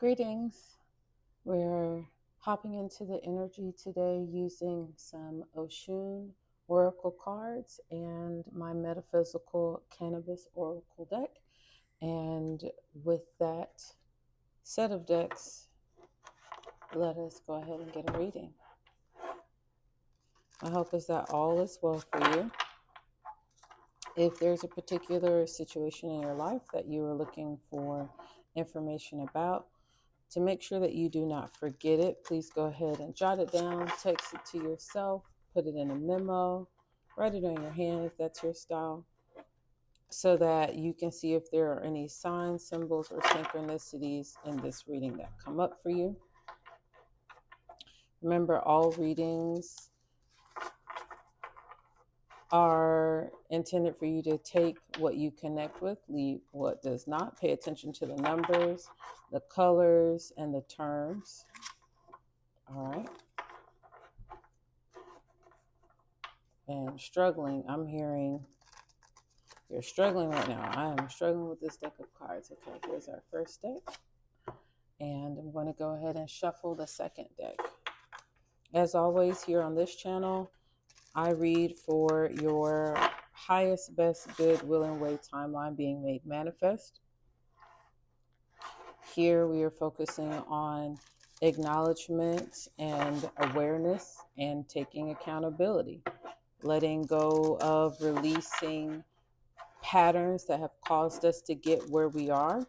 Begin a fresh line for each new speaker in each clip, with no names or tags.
Greetings. We're hopping into the energy today using some Oshun Oracle cards and my metaphysical cannabis Oracle deck. And with that set of decks, let us go ahead and get a reading. My hope is that all is well for you. If there's a particular situation in your life that you are looking for information about, to make sure that you do not forget it, please go ahead and jot it down, text it to yourself, put it in a memo, write it on your hand if that's your style, so that you can see if there are any signs, symbols, or synchronicities in this reading that come up for you. Remember, all readings are intended for you to take what you connect with, leave what does not. Pay attention to the numbers, the colors, and the terms. All right. And struggling, I'm hearing you're struggling right now. I am struggling with this deck of cards. Okay, here's our first deck. And I'm going to go ahead and shuffle the second deck. As always, here on this channel, I read for your highest, best, good, will, and way timeline being made manifest. Here we are focusing on acknowledgement and awareness and taking accountability, letting go of releasing patterns that have caused us to get where we are,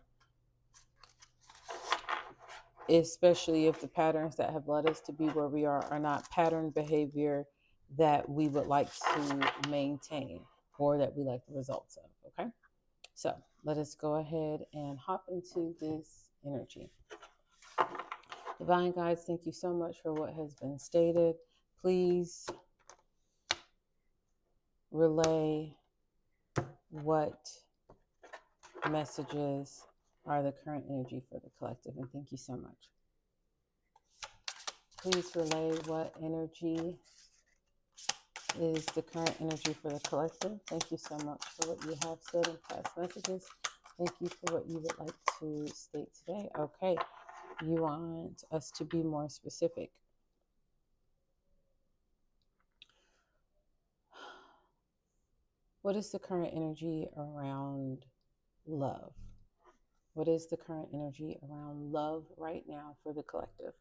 especially if the patterns that have led us to be where we are not pattern behavior that we would like to maintain or that we like the results of. Okay, so let us go ahead and hop into this energy. Divine guides, thank you so much for what has been stated. Please relay what messages are the current energy for the collective, and thank you so much. Please relay what energy is the current energy for the collective. Thank you so much for what you have said in past messages. Thank you for what you would like to state today. Okay, you want us to be more specific. What is the current energy around love? What is the current energy around love right now for the collective?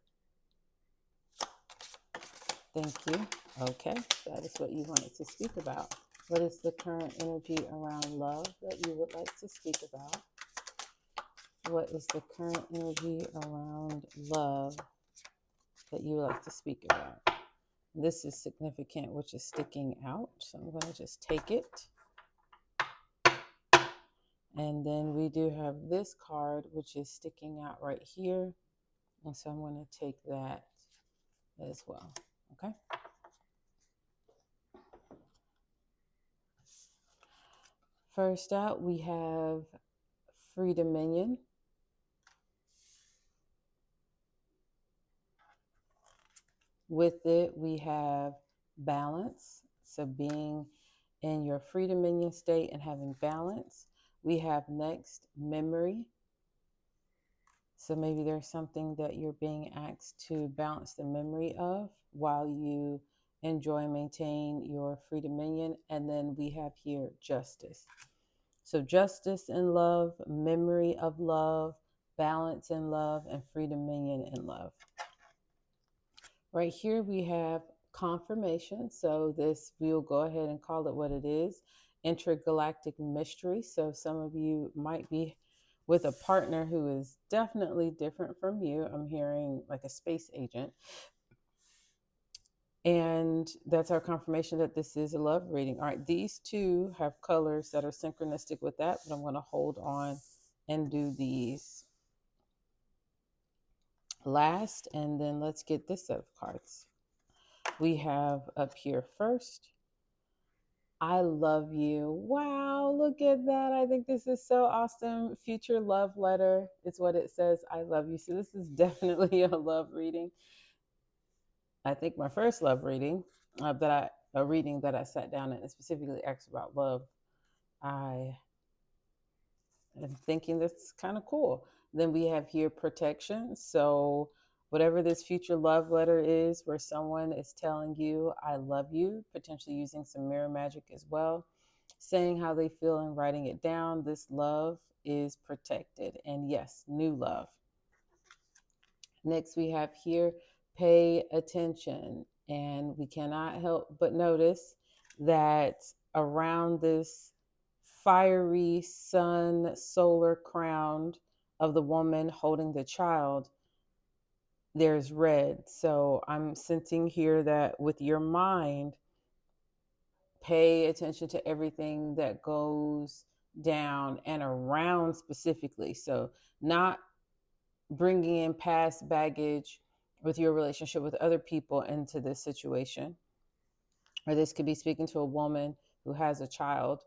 Thank you. Okay, that is what you wanted to speak about. What is the current energy around love that you would like to speak about? What is the current energy around love that you would like to speak about? This is significant, which is sticking out. So I'm going to just take it. And then we do have this card, which is sticking out right here. And so I'm going to take that as well. Okay. First out, we have Free Dominion. With it, we have balance. So being in your free dominion state and having balance. We have next memory. So maybe there's something that you're being asked to balance the memory of while you enjoy and maintain your free dominion. And then we have here justice. So justice in love, memory of love, balance in love, and free dominion in love. Right here we have confirmation. So this, we'll go ahead and call it what it is. Intergalactic mystery. So some of you might be with a partner who is definitely different from you. I'm hearing like a space agent. And that's our confirmation that this is a love reading. All right, these two have colors that are synchronistic with that, but I'm going to hold on and do these last, and then let's get this set of cards. We have up here first, I love you. Wow, look at that. I think this is so awesome. Future love letter is what it says. I love you. So this is definitely a love reading. I think my first love reading, a reading that I sat down and specifically asked about love, I I'm thinking that's kind of cool. Then we have here protection. So, whatever this future love letter is, where someone is telling you, I love you, potentially using some mirror magic as well, saying how they feel and writing it down, this love is protected. And yes, new love. Next, we have here pay attention. And we cannot help but notice that around this fiery sun solar crown of the woman holding the child, there's red. So I'm sensing here that with your mind, pay attention to everything that goes down and around specifically. So, not bringing in past baggage with your relationship with other people into this situation. Or this could be speaking to a woman who has a child.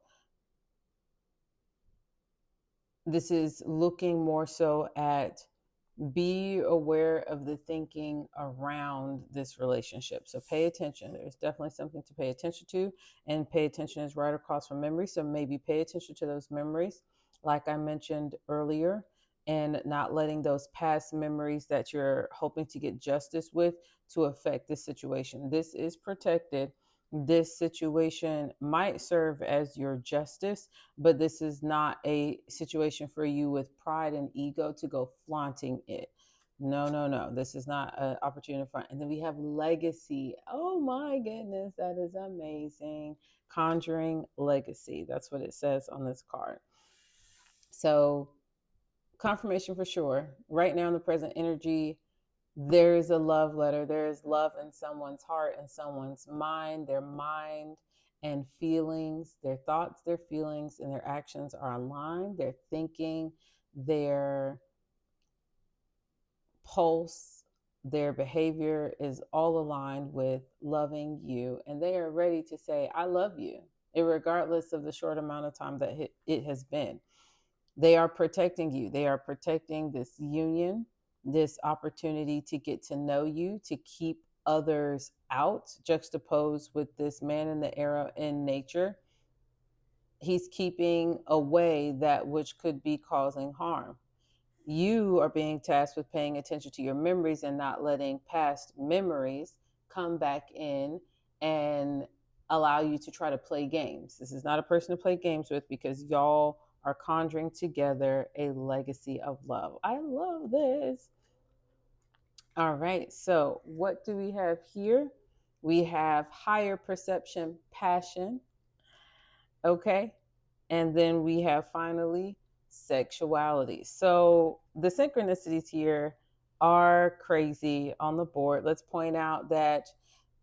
This is looking more so at be aware of the thinking around this relationship. So pay attention. There's definitely something to pay attention to, and pay attention is right across from memory. So maybe pay attention to those memories, like I mentioned earlier, and not letting those past memories that you're hoping to get justice with to affect this situation. This is protected. This situation might serve as your justice, but this is not a situation for you with pride and ego to go flaunting it. No, no, no. This is not an opportunity in front. And then we have legacy. Oh my goodness, that is amazing. Conjuring legacy. That's what it says on this card. So, confirmation for sure. Right now in the present energy, there is a love letter. There is love in someone's heart and someone's mind. Their mind and feelings, their thoughts, their feelings, and their actions are aligned. Their thinking, their pulse, their behavior is all aligned with loving you. And they are ready to say, I love you, regardless of the short amount of time that it has been. They are protecting you. They are protecting this union, this opportunity to get to know you, to keep others out, juxtaposed with this man in the era in nature. He's keeping away that which could be causing harm. You are being tasked with paying attention to your memories and not letting past memories come back in and allow you to try to play games. This is not a person to play games with, because y'all are conjuring together a legacy of love. I love this. All right, so what do we have here? We have higher perception, passion. Okay. And then we have finally sexuality. So the synchronicities here are crazy on the board. Let's point out that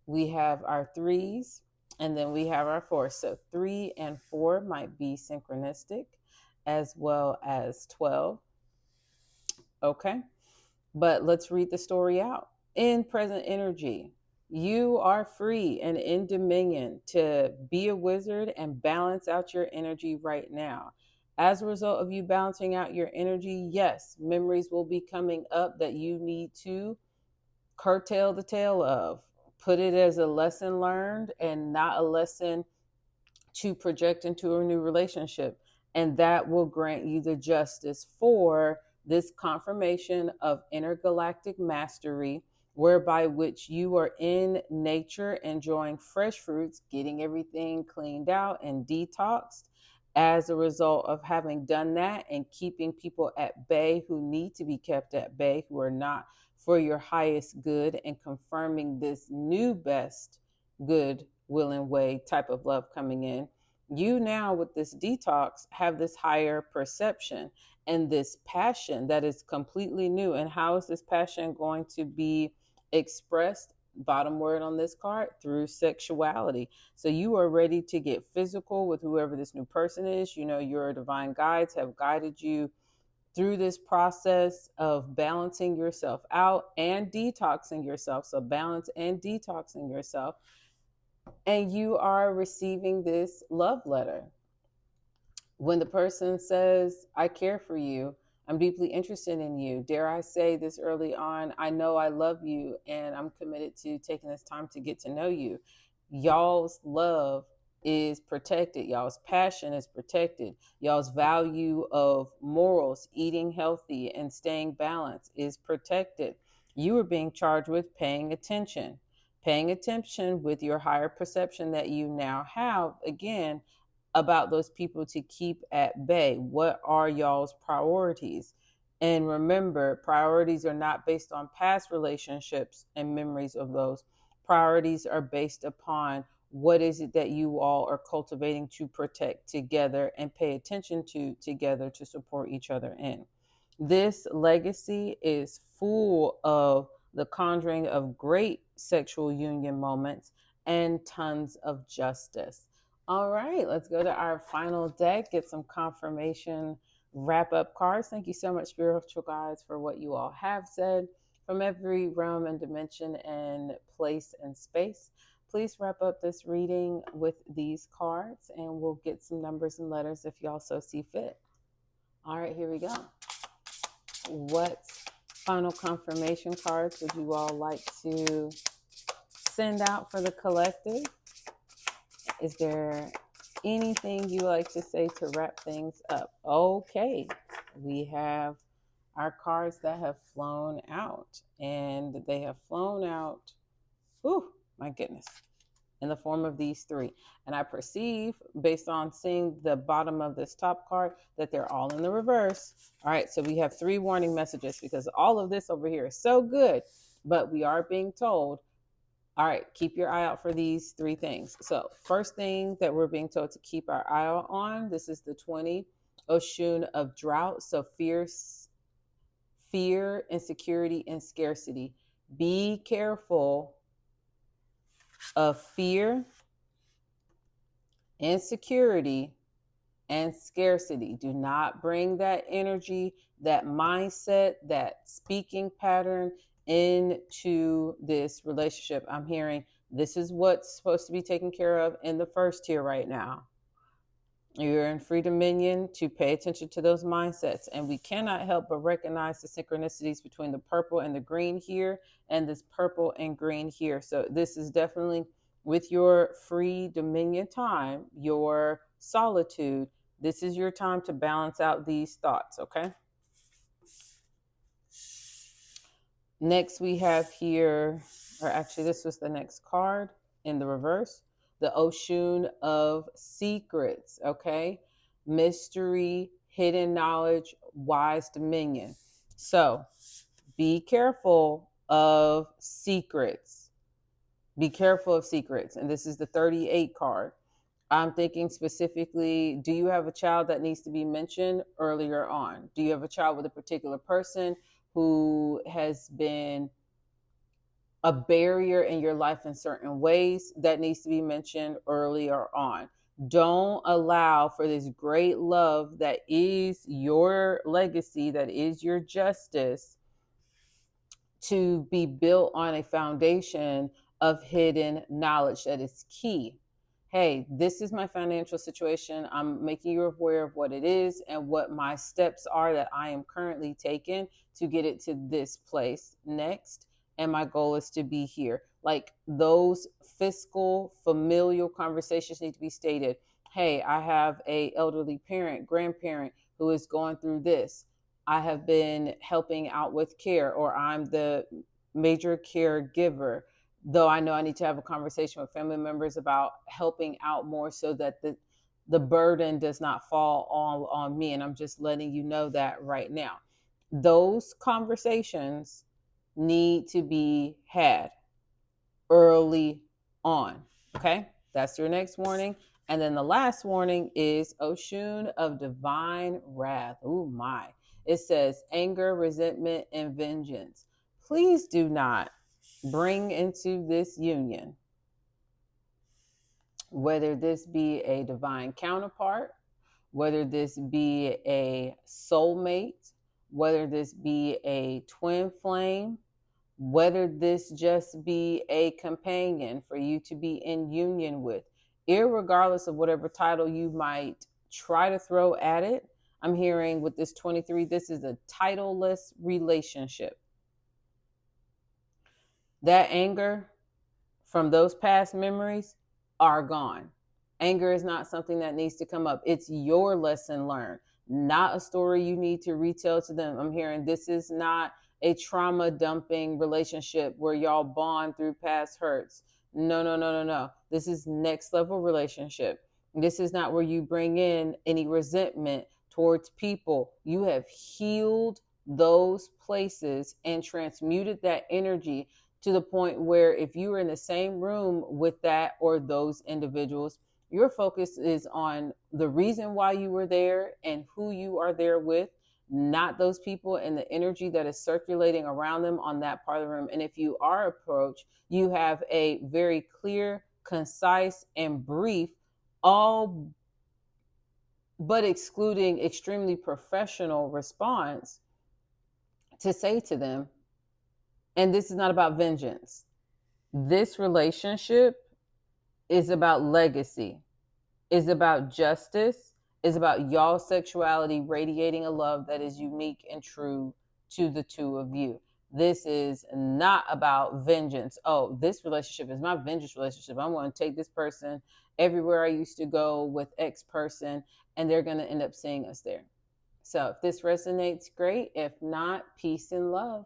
we have our threes and then we have our fours. So 3 and 4 might be synchronistic, as well as 12. Okay. But let's read the story out. In present energy, you are free and in dominion to be a wizard and balance out your energy right now. As a result of you balancing out your energy, yes, memories will be coming up that you need to curtail the tale of. Put it as a lesson learned and not a lesson to project into a new relationship. And that will grant you the justice for this confirmation of intergalactic mastery, whereby which you are in nature enjoying fresh fruits, getting everything cleaned out and detoxed as a result of having done that, and keeping people at bay who need to be kept at bay, who are not for your highest good, and confirming this new best good will and way type of love coming in. You now, with this detox, have this higher perception and this passion that is completely new. And how is this passion going to be expressed? Bottom word on this card, through sexuality. So you are ready to get physical with whoever this new person is. You know, your divine guides have guided you through this process of balancing yourself out and detoxing yourself. So balance and detoxing yourself. And you are receiving this love letter. When the person says, I care for you, I'm deeply interested in you, dare I say this early on, I know I love you and I'm committed to taking this time to get to know you. Y'all's love is protected. Y'all's passion is protected. Y'all's value of morals, eating healthy and staying balanced is protected. You are being charged with paying attention with your higher perception that you now have, again, about those people to keep at bay. What are y'all's priorities? And remember, priorities are not based on past relationships and memories of those. Priorities are based upon what is it that you all are cultivating to protect together and pay attention to together to support each other in. This legacy is full of the conjuring of great sexual union moments and tons of justice. All right, let's go to our final deck, get some confirmation wrap up cards. Thank you so much, spiritual guides, for what you all have said from every realm and dimension and place and space. Please wrap up this reading with these cards, and we'll get some numbers and letters if y'all so see fit. All right, here we go. What final confirmation cards would you all like to send out for the collective? Is there anything you like to say to wrap things up? Okay, we have our cards that have flown out, and they have flown out, oh my goodness, in the form of these three. And I perceive, based on seeing the bottom of this top card, that they're all in the reverse. All right, so we have 3 warning messages, because all of this over here is so good, but we are being told, all right, keep your eye out for these 3 things. So first thing that we're being told to keep our eye out on, this is the 20 Oshun of drought. So fear, insecurity, and scarcity. Be careful of fear, insecurity, and scarcity. Do not bring that energy, that mindset, that speaking pattern into this relationship. I'm hearing this is what's supposed to be taken care of in the first tier right now. You're in free dominion to pay attention to those mindsets. And we cannot help but recognize the synchronicities between the purple and the green here, and this purple and green here. So this is definitely with your free dominion time, your solitude. This is your time to balance out these thoughts, okay? Next we have here, or actually this was the next card in the reverse, the Oshun of secrets, okay? Mystery, hidden knowledge, wise dominion. So be careful of secrets. Be careful of secrets. And this is the 38 card. I'm thinking specifically, do you have a child that needs to be mentioned earlier on? Do you have a child with a particular person who has been a barrier in your life in certain ways that needs to be mentioned earlier on? Don't allow for this great love that is your legacy, that is your justice, to be built on a foundation of hidden knowledge that is key. Hey, this is my financial situation. I'm making you aware of what it is and what my steps are that I am currently taking to get it to this place next. And my goal is to be here. Like, those fiscal, familial conversations need to be stated. Hey, I have a elderly parent, grandparent who is going through this. I have been helping out with care, or I'm the major caregiver, though I know I need to have a conversation with family members about helping out more so that the burden does not fall all on me. And I'm just letting you know that right now. Those conversations need to be had early on. Okay, that's your next warning. And then the last warning is Oshun of divine wrath. Oh my. It says anger, resentment, and vengeance. Please do not bring into this union, whether this be a divine counterpart, whether this be a soulmate, whether this be a twin flame, whether this just be a companion for you to be in union with, irregardless of whatever title you might try to throw at it. I'm hearing with this 23, this is a titleless relationship. That anger from those past memories are gone. Anger is not something that needs to come up. It's your lesson learned, not a story you need to retell to them. I'm hearing this is not a trauma dumping relationship where y'all bond through past hurts. No, no, no, no, no. This is next level relationship. This is not where you bring in any resentment towards people. You have healed those places and transmuted that energy to the point where if you were in the same room with that or those individuals, your focus is on the reason why you were there and who you are there with, not those people and the energy that is circulating around them on that part of the room. And if you are approached, you have a very clear, concise, and brief, all but excluding extremely professional response to say to them. And this is not about vengeance. This relationship is about legacy, is about justice, is about y'all sexuality radiating a love that is unique and true to the two of you. This is not about vengeance. Oh, this relationship is my vengeance relationship. I'm going to take this person everywhere I used to go with X person, and they're going to end up seeing us there. So if this resonates, great. If not, peace and love.